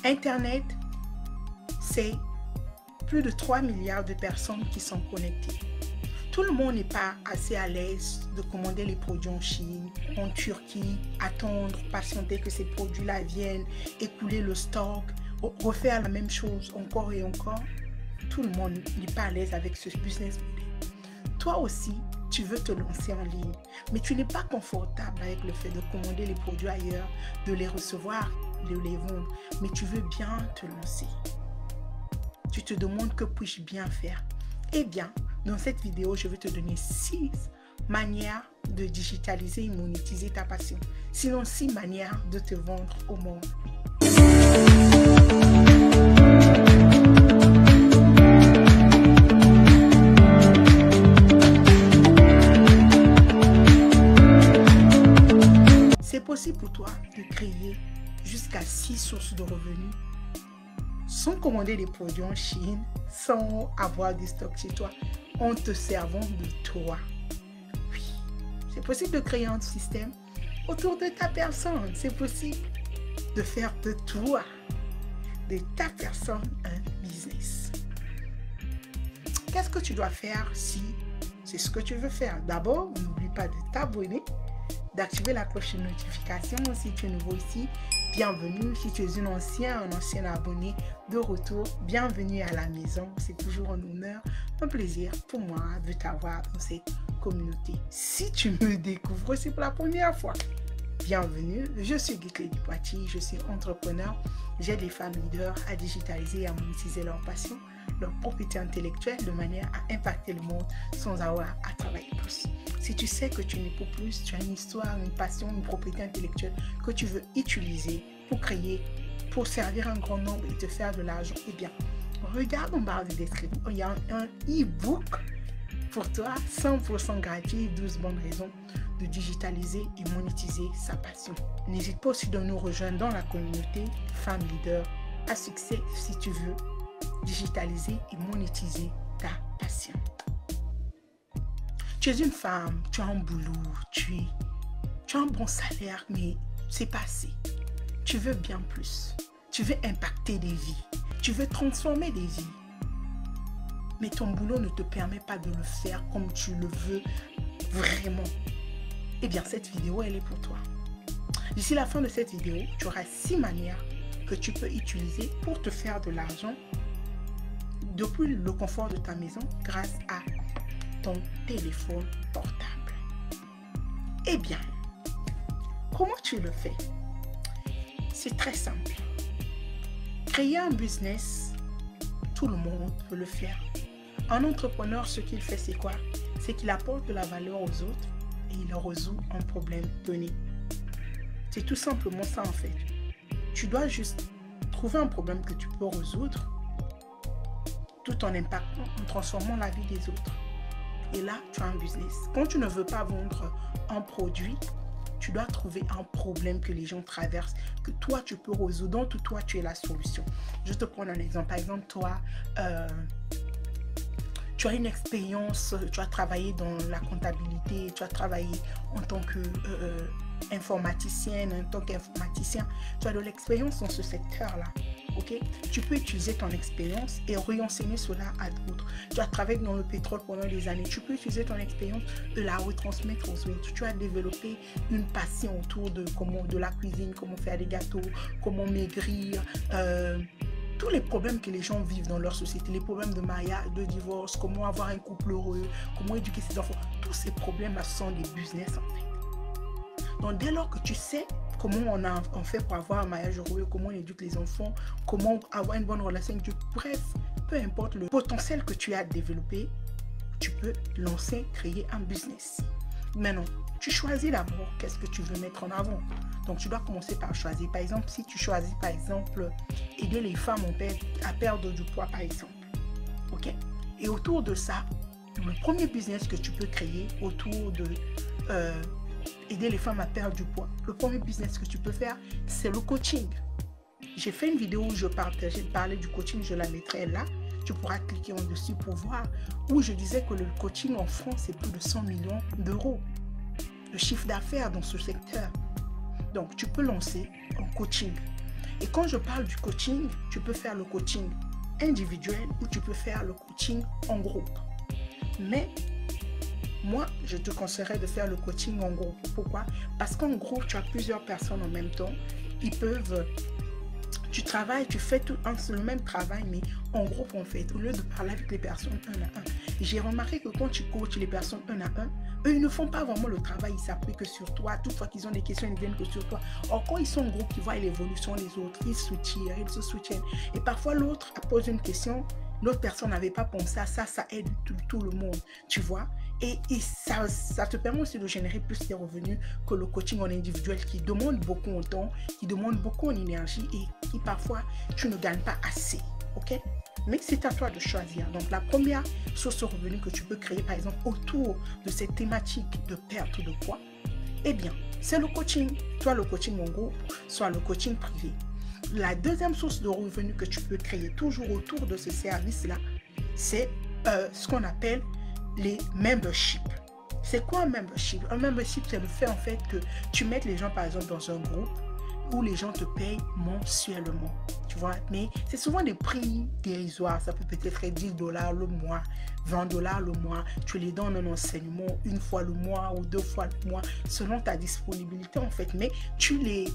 Internet, c'est plus de 3 milliards de personnes qui sont connectées. Tout le monde n'est pas assez à l'aise de commander les produits en Chine, en Turquie, attendre, patienter que ces produits-là viennent, écouler le stock, refaire la même chose encore et encore. Tout le monde n'est pas à l'aise avec ce business model. Toi aussi, tu veux te lancer en ligne, mais tu n'es pas confortable avec le fait de commander les produits ailleurs, de les recevoir, de les vendre, mais tu veux bien te lancer. Tu te demandes que puis-je bien faire? Eh bien, dans cette vidéo, je vais te donner 6 manières de digitaliser et monétiser ta passion. Sinon, 6 manières de te vendre au monde. C'est possible pour toi de créer jusqu'à 6 sources de revenus sans commander des produits en Chine, sans avoir du stock chez toi, en te servant de toi. Oui, c'est possible de créer un système autour de ta personne. C'est possible de faire de toi, de ta personne, un business. Qu'est-ce que tu dois faire si c'est ce que tu veux faire? D'abord, n'oublie pas de t'abonner, d'activer la cloche de notification si tu es nouveau ici. Bienvenue si tu es un ancien abonné de retour. Bienvenue à la maison. C'est toujours un honneur, un plaisir pour moi de t'avoir dans cette communauté. Si tu me découvres, c'est pour la première fois. Bienvenue, je suis Guy Dupoitier, je suis entrepreneur. J'aide les femmes leaders à digitaliser et à monétiser leur passion, leur propriété intellectuelle de manière à impacter le monde sans avoir à travailler plus. Si tu sais que tu n'es pour plus, tu as une histoire, une passion, une propriété intellectuelle que tu veux utiliser pour créer, pour servir un grand nombre et te faire de l'argent, eh bien, regarde en barre de description. Il y a un e-book pour toi, 100% gratuit, 12 bonnes raisons de digitaliser et monétiser sa passion. N'hésite pas aussi de nous rejoindre dans la communauté Femmes Leaders à succès si tu veux digitaliser et monétiser ta passion. Tu es une femme, tu as un boulot, tu as un bon salaire, mais c'est pas assez. Tu veux bien plus. Tu veux impacter des vies. Tu veux transformer des vies. Mais ton boulot ne te permet pas de le faire comme tu le veux vraiment. Eh bien, cette vidéo, elle est pour toi. D'ici la fin de cette vidéo, tu auras 6 manières que tu peux utiliser pour te faire de l'argent depuis le confort de ta maison grâce à ton téléphone portable. Eh bien, comment tu le fais? C'est très simple. Créer un business, tout le monde peut le faire. Un entrepreneur, ce qu'il fait, c'est quoi? C'est qu'il apporte de la valeur aux autres et il résout un problème donné. C'est tout simplement ça en fait. Tu dois juste trouver un problème que tu peux résoudre tout en impactant, en transformant la vie des autres. Et là, tu as un business. Quand tu ne veux pas vendre un produit, tu dois trouver un problème que les gens traversent, que toi, tu peux résoudre, dont toi, tu es la solution. Je te prends un exemple. Par exemple, toi, tu as une expérience, tu as travaillé dans la comptabilité, tu as travaillé en tant qu'informaticienne, en tant qu'informaticien. Tu as de l'expérience dans ce secteur-là. Okay? Tu peux utiliser ton expérience et réenseigner cela à d'autres. Tu as travaillé dans le pétrole pendant des années. Tu peux utiliser ton expérience et la retransmettre aux autres. Tu as développé une passion autour de la cuisine, comment faire des gâteaux, comment maigrir, tous les problèmes que les gens vivent dans leur société, les problèmes de mariage, de divorce, comment avoir un couple heureux, comment éduquer ses enfants. Tous ces problèmes-là sont des business en fait. Donc dès lors que tu sais comment on fait pour avoir un mariage heureux, comment on éduque les enfants, comment avoir une bonne relation avec Dieu. Bref, peu importe le potentiel que tu as développé, tu peux lancer, créer un business. Maintenant, tu choisis d'abord qu'est-ce que tu veux mettre en avant. Donc, tu dois commencer par choisir. Par exemple, si tu choisis, par exemple, aider les femmes à perdre du poids, par exemple. OK? Et autour de ça, le premier business que tu peux créer autour de aider les femmes à perdre du poids, le premier business que tu peux faire, c'est le coaching. J'ai fait une vidéo où je parlais du coaching, je la mettrai là. Tu pourras cliquer en dessus pour voir, où je disais que le coaching en France, c'est plus de 100 millions d'euros. Le chiffre d'affaires dans ce secteur. Donc, tu peux lancer un coaching. Et quand je parle du coaching, tu peux faire le coaching individuel ou tu peux faire le coaching en groupe. Mais moi, je te conseillerais de faire le coaching en groupe. Pourquoi? Parce qu'en groupe, tu as plusieurs personnes en même temps. Ils peuvent... Tu travailles, tu fais tout le même travail, mais en groupe, en fait, au lieu de parler avec les personnes un à un. J'ai remarqué que quand tu coaches les personnes un à un, eux, ils ne font pas vraiment le travail, ils s'appuient que sur toi. Toutefois qu'ils ont des questions, ils ne viennent que sur toi. Or, quand ils sont en groupe, ils voient l'évolution des autres, ils se soutiennent. Et parfois, l'autre pose une question, l'autre personne n'avait pas pensé à ça, ça aide tout le monde, tu vois. Et ça te permet aussi de générer plus de revenus que le coaching en individuel qui demande beaucoup en temps, qui demande beaucoup en énergie et qui parfois, tu ne gagnes pas assez, ok? Mais c'est à toi de choisir. Donc, la première source de revenus que tu peux créer, par exemple, autour de cette thématique de perte de poids, eh bien, c'est le coaching. Soit le coaching en groupe, soit le coaching privé. La deuxième source de revenus que tu peux créer toujours autour de ce service-là, c'est ce qu'on appelle les memberships. C'est quoi un membership? Un membership, c'est le fait en fait que tu mettes les gens par exemple dans un groupe où les gens te payent mensuellement, tu vois, mais c'est souvent des prix dérisoires. Ça peut peut-être être $10 le mois, $20 le mois. Tu les donnes un enseignement une fois le mois ou 2 fois le mois selon ta disponibilité en fait, mais tu les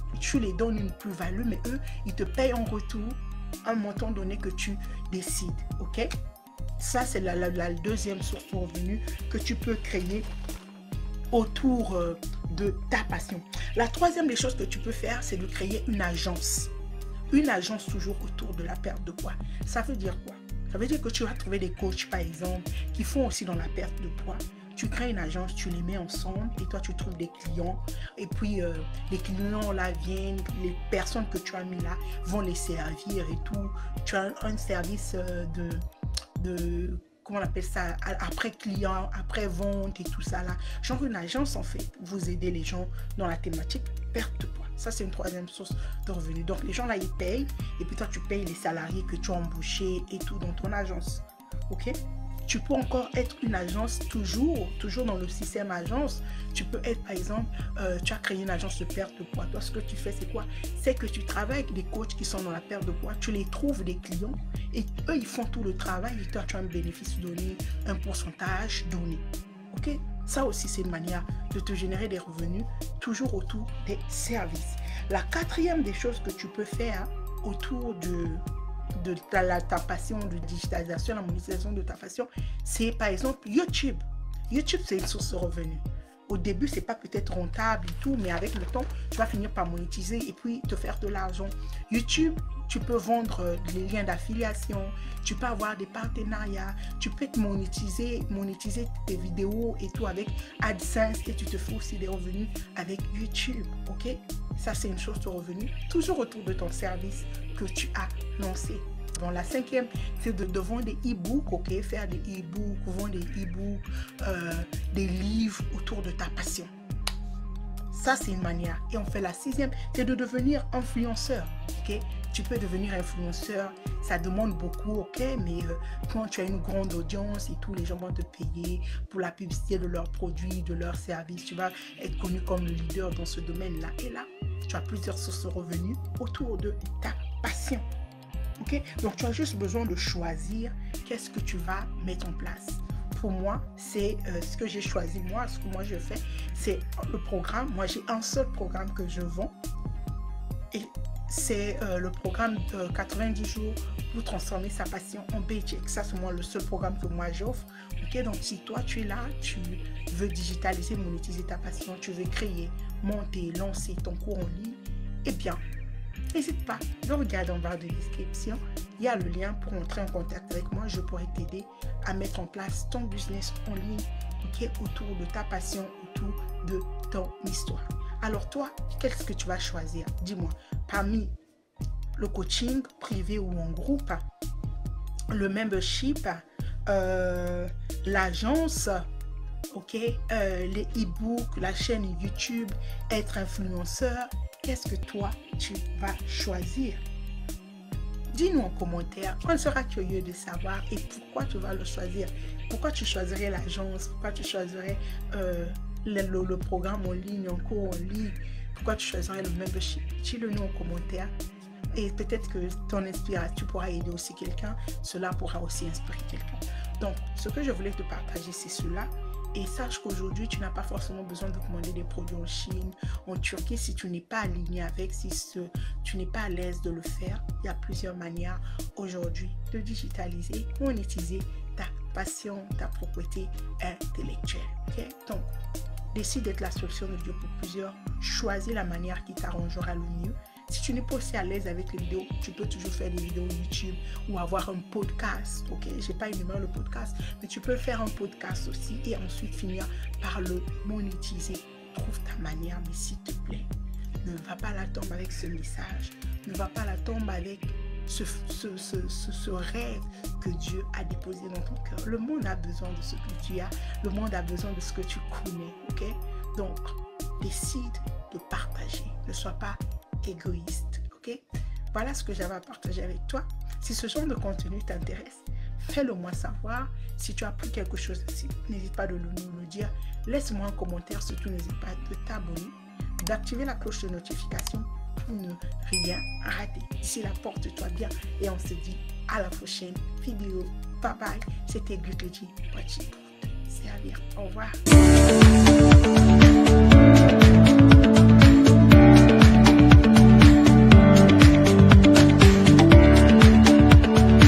donnes une plus-value, mais eux, ils te payent en retour un montant donné que tu décides, ok? Ça, c'est la deuxième source de revenus que tu peux créer autour de ta passion. La troisième des choses que tu peux faire, c'est de créer une agence. Une agence toujours autour de la perte de poids. Ça veut dire quoi? Ça veut dire que tu vas trouver des coachs, par exemple, qui font aussi dans la perte de poids. Tu crées une agence, tu les mets ensemble et toi, tu trouves des clients. Et puis, les clients là viennent, les personnes que tu as mis là vont les servir et tout. Tu as un service comment on appelle ça, après client, après vente et tout ça là. Genre une agence en fait, vous aidez les gens dans la thématique perte de poids. Ça, c'est une troisième source de revenus. Donc, les gens là, ils payent et puis toi, tu payes les salariés que tu as embauchés et tout dans ton agence. Ok? Tu peux encore être une agence toujours dans le système agence. Tu peux être, par exemple, tu as créé une agence de perte de poids. Toi, ce que tu fais, c'est quoi? C'est que tu travailles avec des coachs qui sont dans la perte de poids. Tu les trouves des clients et eux, ils font tout le travail et toi, tu as un bénéfice donné, un pourcentage donné. Ok? Ça aussi, c'est une manière de te générer des revenus toujours autour des services. La quatrième des choses que tu peux faire autour de ta passion de digitalisation, la monétisation de ta passion, c'est par exemple YouTube. YouTube, c'est une source de revenus. Au début, c'est pas peut-être rentable et tout, mais avec le temps, tu vas finir par monétiser et puis te faire de l'argent. YouTube, tu peux vendre les liens d'affiliation, tu peux avoir des partenariats, tu peux te monétiser tes vidéos et tout avec AdSense et tu te fais aussi des revenus avec YouTube, ok? Ça, c'est une source de revenus, toujours autour de ton service que tu as lancé. Bon, la cinquième, c'est de vendre des e-books, ok? Faire des e-books, vendre des e-books, des livres autour de ta passion. Ça, c'est une manière. Et on fait la sixième, c'est de devenir influenceur, ok? Tu peux devenir influenceur, ça demande beaucoup, ok? Mais quand tu as une grande audience et tout, les gens vont te payer pour la publicité de leurs produits, de leurs services. Tu vas être connu comme le leader dans ce domaine-là. Et là, tu as plusieurs sources de revenus autour de ta passion. Okay? Donc, tu as juste besoin de choisir qu'est-ce que tu vas mettre en place. Pour moi, c'est ce que j'ai choisi. Moi, ce que moi je fais, c'est le programme. Moi, j'ai un seul programme que je vends. Et c'est le programme de 90 jours pour transformer sa passion en paycheck. Ça, c'est moi le seul programme que moi j'offre. Okay? Donc, si toi, tu es là, tu veux digitaliser, monétiser ta passion, tu veux créer, monter, lancer ton cours en ligne, eh bien, n'hésite pas, regarde en barre de description, il y a le lien pour entrer en contact avec moi. Je pourrais t'aider à mettre en place ton business en ligne, okay, autour de ta passion, autour de ton histoire. Alors toi, qu'est-ce que tu vas choisir? Dis-moi, parmi le coaching privé ou en groupe, le membership, l'agence, ok, les e-books, la chaîne YouTube, être influenceur, qu'est-ce que toi, tu vas choisir? Dis-nous en commentaire, on sera curieux de savoir et pourquoi tu vas le choisir. Pourquoi tu choisirais l'agence? Pourquoi tu choisirais le programme en ligne, en cours en ligne? Pourquoi tu choisirais le membership? Dis-le nous en commentaire. Et peut-être que ton inspiration, tu pourras aider aussi quelqu'un. Cela pourra aussi inspirer quelqu'un. Donc, ce que je voulais te partager, c'est cela. Et sache qu'aujourd'hui, tu n'as pas forcément besoin de commander des produits en Chine, en Turquie, si tu n'es pas aligné avec, si tu n'es pas à l'aise de le faire. Il y a plusieurs manières aujourd'hui de digitaliser, monétiser ta passion, ta propriété intellectuelle. Okay? Donc, décide d'être la solution de Dieu pour plusieurs. Choisis la manière qui t'arrangera le mieux. Si tu n'es pas aussi à l'aise avec les vidéos, tu peux toujours faire des vidéos YouTube ou avoir un podcast. Ok, j'ai pas énuméré le podcast, mais tu peux faire un podcast aussi et ensuite finir par le monétiser. Trouve ta manière, mais s'il te plaît, ne va pas à la tombe avec ce message. Ne va pas à la tombe avec ce rêve que Dieu a déposé dans ton cœur. Le monde a besoin de ce que tu as. Le monde a besoin de ce que tu connais. Ok, donc décide de partager. Ne sois pas égoïste, ok? Voilà ce que j'avais à partager avec toi. Si ce genre de contenu t'intéresse, fais-le moi savoir. Si tu as appris quelque chose ici, n'hésite pas de nous le dire. Laisse-moi un commentaire, surtout n'hésite pas de t'abonner, d'activer la cloche de notification pour ne rien rater. D'ici là, porte-toi bien et on se dit à la prochaine vidéo. Bye bye, c'était Glucledi, Pachi pour te servir. Au revoir.